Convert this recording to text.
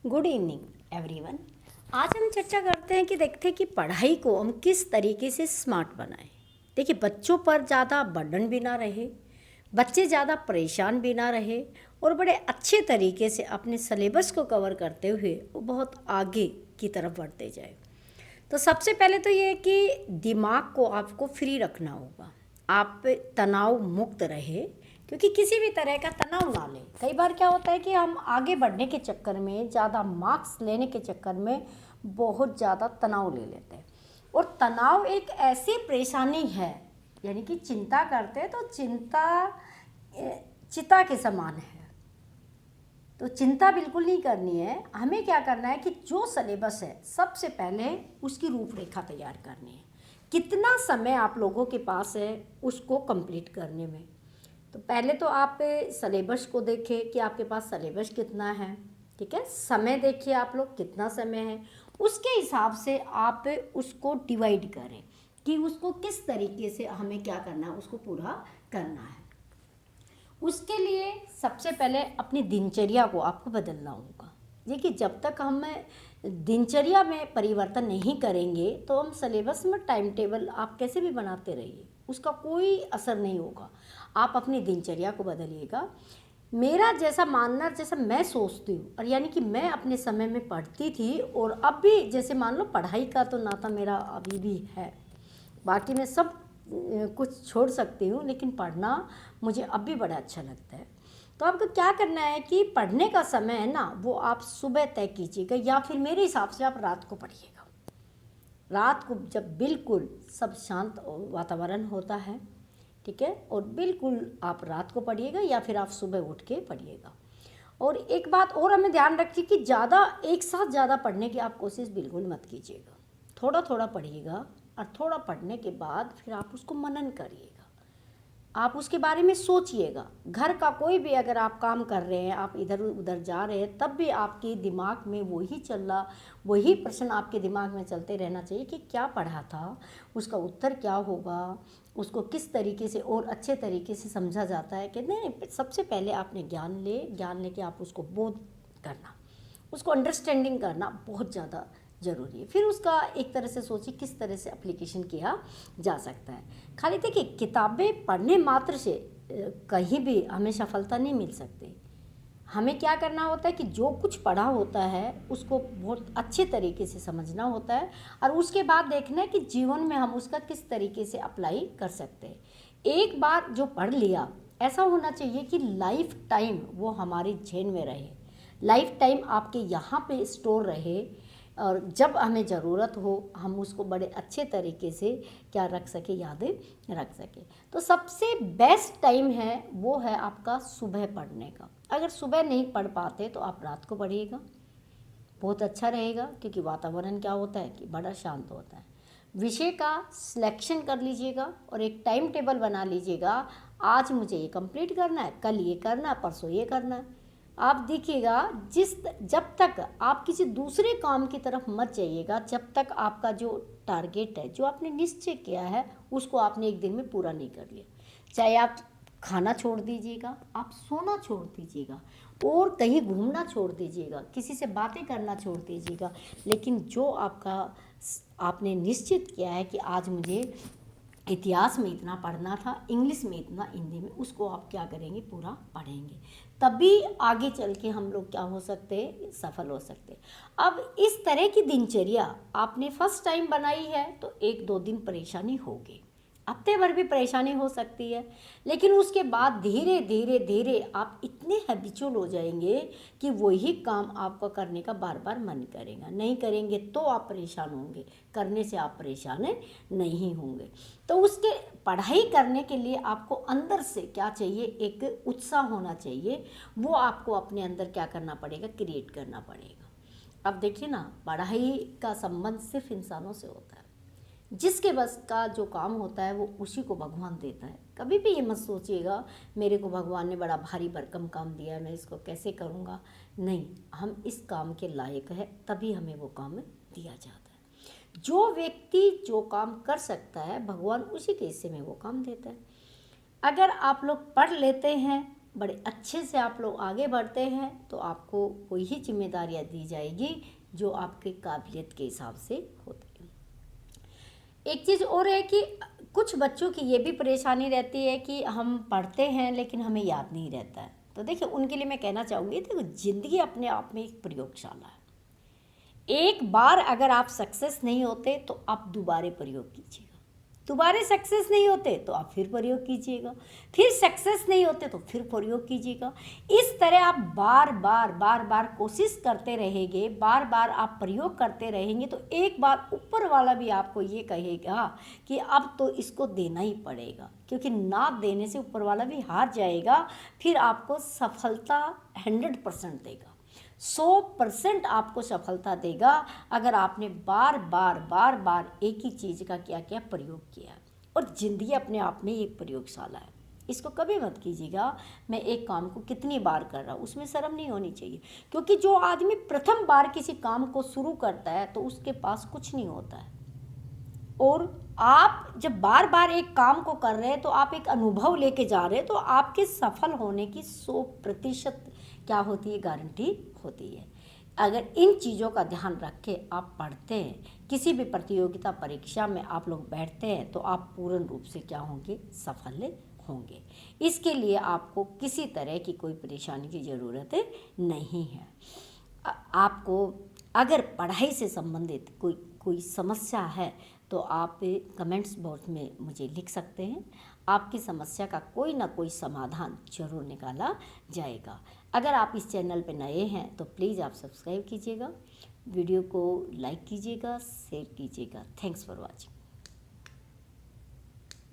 Good evening everyone. आज हम चर्चा करते हैं कि देखते हैं कि पढ़ाई को हम किस तरीके से स्मार्ट बनाएं। देखिए, बच्चों पर ज़्यादा बर्डन भी ना रहे, बच्चे ज़्यादा परेशान भी ना रहे और बड़े अच्छे तरीके से अपने सिलेबस को कवर करते हुए वो बहुत आगे की तरफ बढ़ते जाए। तो सबसे पहले तो ये है कि दिमाग को आपको फ्री रखना होगा, आप तनाव मुक्त रहे, क्योंकि किसी भी तरह का तनाव ना लें। कई बार क्या होता है कि हम आगे बढ़ने के चक्कर में, ज़्यादा मार्क्स लेने के चक्कर में बहुत ज़्यादा तनाव ले लेते हैं। और तनाव एक ऐसी परेशानी है, यानी कि चिंता करते हैं तो चिंता चिता के समान है। तो चिंता बिल्कुल नहीं करनी है। हमें क्या करना है कि जो सिलेबस है सबसे पहले उसकी रूपरेखा तैयार करनी है। कितना समय आप लोगों के पास है उसको कंप्लीट करने में। तो पहले तो आप सिलेबस को देखें कि आपके पास सिलेबस कितना है, ठीक है। समय देखिए आप लोग कितना समय है, उसके हिसाब से आप उसको डिवाइड करें कि उसको किस तरीके से हमें क्या करना है, उसको पूरा करना है। उसके लिए सबसे पहले अपनी दिनचर्या को आपको बदलना होगा। देखिए, जब तक हम दिनचर्या में परिवर्तन नहीं करेंगे तो हम सिलेबस में टाइम टेबल आप कैसे भी बनाते रहिए, उसका कोई असर नहीं होगा। आप अपनी दिनचर्या को बदलिएगा। मेरा जैसा मानना, जैसा मैं सोचती हूँ, और यानी कि मैं अपने समय में पढ़ती थी और अब भी जैसे मान लो पढ़ाई का तो नाता मेरा अभी भी है, बाकी मैं सब कुछ छोड़ सकती हूँ, लेकिन पढ़ना मुझे अब भी बड़ा अच्छा लगता है। तो आपको क्या करना है कि पढ़ने का समय है ना, वो आप सुबह तय कीजिएगा, या फिर मेरे हिसाब से आप रात को पढ़िएगा। रात को जब बिल्कुल सब शांत वातावरण होता है, ठीक है, और बिल्कुल आप रात को पढ़िएगा या फिर आप सुबह उठ के पढ़िएगा। और एक बात और हमें ध्यान रखिए कि ज़्यादा एक साथ ज़्यादा पढ़ने की आप कोशिश बिल्कुल मत कीजिएगा। थोड़ा थोड़ा पढ़िएगा और थोड़ा पढ़ने के बाद फिर आप उसको मनन करिएगा, आप उसके बारे में सोचिएगा। घर का कोई भी अगर आप काम कर रहे हैं, आप इधर उधर जा रहे हैं, तब भी आपके दिमाग में वही चल रहा, वही प्रश्न आपके दिमाग में चलते रहना चाहिए कि क्या पढ़ा था, उसका उत्तर क्या होगा, उसको किस तरीके से और अच्छे तरीके से समझा जाता है कि नहीं। सबसे पहले आपने ज्ञान लेके आप उसको बोध करना, उसको अंडरस्टैंडिंग करना बहुत ज़्यादा ज़रूरी है। फिर उसका एक तरह से सोचिए किस तरह से एप्लीकेशन किया जा सकता है। खाली देखिए, किताबें पढ़ने मात्र से कहीं भी हमें सफलता नहीं मिल सकती। हमें क्या करना होता है कि जो कुछ पढ़ा होता है उसको बहुत अच्छे तरीके से समझना होता है, और उसके बाद देखना है कि जीवन में हम उसका किस तरीके से अप्लाई कर सकते हैं। एक बार जो पढ़ लिया, ऐसा होना चाहिए कि लाइफ टाइम वो हमारे ज़हन में रहे, लाइफ टाइम आपके यहाँ पे स्टोर रहे, और जब हमें ज़रूरत हो हम उसको बड़े अच्छे तरीके से क्या रख सके, यादें रख सके। तो सबसे बेस्ट टाइम है वो है आपका सुबह पढ़ने का। अगर सुबह नहीं पढ़ पाते तो आप रात को पढ़िएगा, बहुत अच्छा रहेगा, क्योंकि वातावरण क्या होता है कि बड़ा शांत होता है। विषय का सिलेक्शन कर लीजिएगा और एक टाइम टेबल बना लीजिएगा। आज मुझे ये कंप्लीट करना है, कल ये करना है, परसों ये करना है। आप देखिएगा, जब तक आप किसी दूसरे काम की तरफ मत जाइएगा, जब तक आपका जो टारगेट है, जो आपने निश्चय किया है, उसको आपने एक दिन में पूरा नहीं कर लिया। चाहे आप खाना छोड़ दीजिएगा, आप सोना छोड़ दीजिएगा, और कहीं घूमना छोड़ दीजिएगा, किसी से बातें करना छोड़ दीजिएगा, लेकिन जो आपने निश्चित किया है कि आज मुझे इतिहास में इतना पढ़ना था, इंग्लिश में इतना, हिंदी में, उसको आप क्या करेंगे, पूरा पढ़ेंगे। तभी आगे चल के हम लोग क्या हो सकते हैं, सफल हो सकते हैं। अब इस तरह की दिनचर्या आपने फर्स्ट टाइम बनाई है तो एक दो दिन परेशानी होगी, हफ्ते भर भी परेशानी हो सकती है, लेकिन उसके बाद धीरे धीरे धीरे आप इतने हैबिचुअल हो जाएंगे कि वही काम आपको करने का बार बार मन करेगा। नहीं करेंगे तो आप परेशान होंगे, करने से आप परेशान नहीं होंगे। तो उसके पढ़ाई करने के लिए आपको अंदर से क्या चाहिए, एक उत्साह होना चाहिए। वो आपको अपने अंदर क्या करना पड़ेगा, क्रिएट करना पड़ेगा। अब देखिए ना, पढ़ाई का संबंध सिर्फ इंसानों से होता है। जिसके बस का जो काम होता है वो उसी को भगवान देता है। कभी भी ये मत सोचिएगा मेरे को भगवान ने बड़ा भारी भरकम काम दिया है, मैं इसको कैसे करूँगा। नहीं, हम इस काम के लायक है, तभी हमें वो काम दिया जाता है। जो व्यक्ति जो काम कर सकता है, भगवान उसी के हिस्से में वो काम देता है। अगर आप लोग पढ़ लेते हैं बड़े अच्छे से आप लोग आगे बढ़ते हैं तो आपको वही जिम्मेदारियां दी जाएगी जो आपके काबिलियत के हिसाब से होती है। एक चीज़ और है कि कुछ बच्चों की ये भी परेशानी रहती है कि हम पढ़ते हैं लेकिन हमें याद नहीं रहता है। तो देखिए उनके लिए मैं कहना चाहूँगी, देखो ज़िंदगी अपने आप में एक प्रयोगशाला है। एक बार अगर आप सक्सेस नहीं होते तो आप दोबारा प्रयोग कीजिएगा, दोबारा सक्सेस नहीं होते तो आप फिर प्रयोग कीजिएगा, फिर सक्सेस नहीं होते तो फिर प्रयोग कीजिएगा। इस तरह आप बार बार कोशिश करते रहेंगे, बार बार आप प्रयोग करते रहेंगे तो एक बार ऊपर वाला भी आपको ये कहेगा कि अब तो इसको देना ही पड़ेगा, क्योंकि ना देने से ऊपर वाला भी हार जाएगा। फिर आपको सफलता 100% देगा, 100% आपको सफलता देगा अगर आपने बार बार एक ही चीज़ का क्या क्या प्रयोग किया। और ज़िंदगी अपने आप में एक प्रयोगशाला है, इसको कभी मत कीजिएगा मैं एक काम को कितनी बार कर रहा हूँ, उसमें शर्म नहीं होनी चाहिए। क्योंकि जो आदमी प्रथम बार किसी काम को शुरू करता है तो उसके पास कुछ नहीं होता है, और आप जब बार बार एक काम को कर रहे हैं तो आप एक अनुभव लेके जा रहे हैं, तो आपके सफल होने की 100% क्या होती है, गारंटी होती है। अगर इन चीज़ों का ध्यान रख के आप पढ़ते हैं, किसी भी प्रतियोगिता परीक्षा में आप लोग बैठते हैं तो आप पूर्ण रूप से क्या होंगे, सफल होंगे। इसके लिए आपको किसी तरह की कोई परेशानी की ज़रूरत नहीं है। आपको अगर पढ़ाई से संबंधित कोई समस्या है तो आप कमेंट्स बॉक्स में मुझे लिख सकते हैं, आपकी समस्या का कोई ना कोई समाधान जरूर निकाला जाएगा। अगर आप इस चैनल पर नए हैं तो प्लीज़ आप सब्सक्राइब कीजिएगा, वीडियो को लाइक कीजिएगा, शेयर कीजिएगा। Thanks for watching.